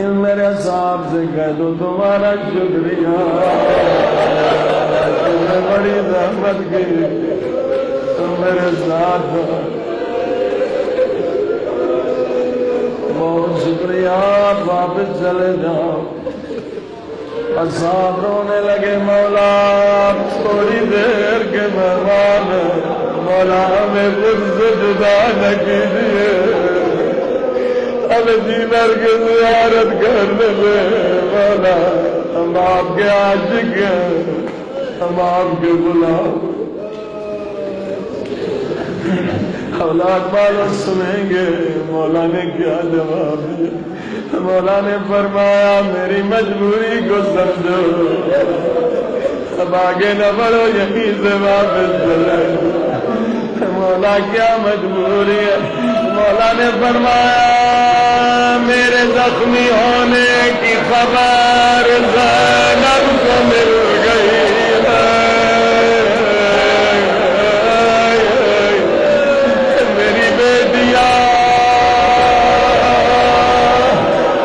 میرے صاحب سے کہہ دو تمہارا شکریہ، تم نے بڑی زحمت کی، تم میرے ساتھ ہو، بہت شکریہ، آپ واپس چلے جاؤ۔ اصحاب رونے لگے، مولا تھوڑی دیر کے مہمان ہیں، مولا ہمیں خود سے جدا نہ کیجیے، ہمیں دیدار کی زیارت کرنے دے مولا، ہم آپ کے عاشق ہیں، ہم آپ کے غلام۔ اولاد والوں سنیں گے مولا نے کیا جواب دیا۔ مولا نے فرمایا میری مجبوری کو سمجھو، اب آگے نہ بڑھو، یہیں سے واپس چلے۔ مولا کیا مجبوری ہے؟ مولا نے فرمایا میرے زخمی ہونے کی خبر زینب کو مل گئی ہے، میری بیٹیاں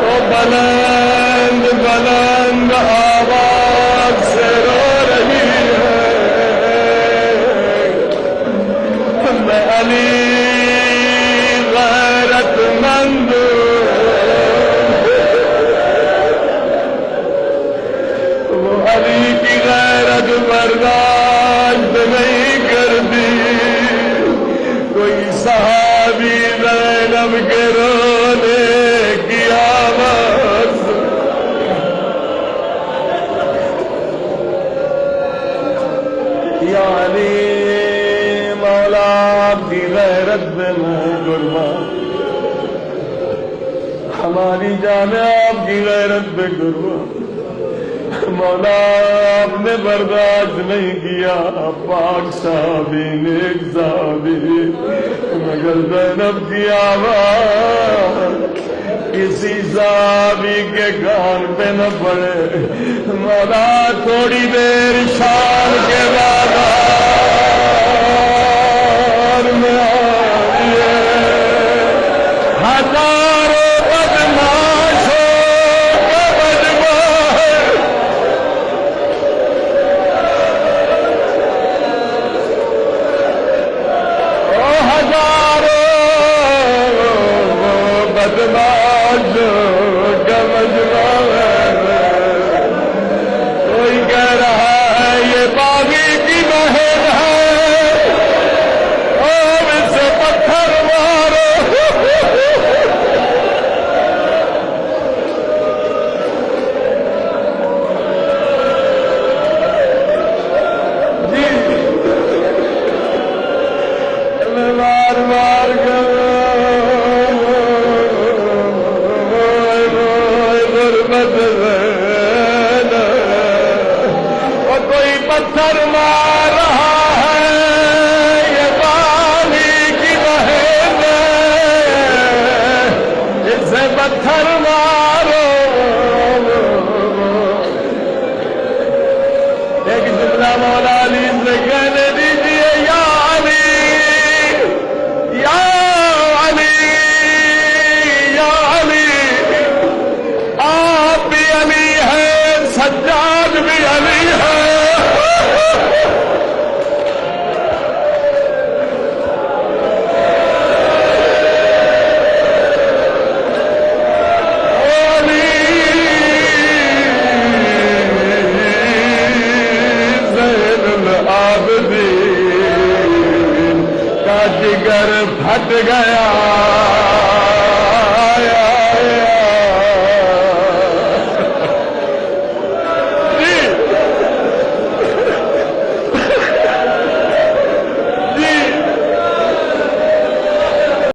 تو بلند بلند آواز سے رو رہی ہے، میں علی غیرت مند، وہ علی کی غیرت برداشت نہیں کرتی۔ کوئی صحابی زینب کے رونے کی آواز، یا علی مولا آپ کی غیرت پہ میں قربان، ہماری جان آپ کی غیرت پہ قربان، مولا آپ نے برداشت نہیں کیا، پاک صحابی نیک صحابی، مگر زینب کی آواز کسی صحابی کے کان پہ نہ پڑے، مولا تھوڑی دیر شام کے بازار میں آئیے، ہزاروں بدماشوں کا مجمع ہے، بدماشوں کا مجمع ہے، کوئی کہہ رہا ہے یہ باغی کی بہن ہے، اور اسے پتھر مارو، جی مار مار کر کوئی پتھر مار رہا ہے، یہ باغی کی بہن ہے، اسے پتھر مارو۔ ایک جملہ مولا علی سے کہنے دیجیے، یا علی یا علی یا علی، آپ بھی علی ہیں، سجاد بھی علی ہے، جگر پھٹ گیا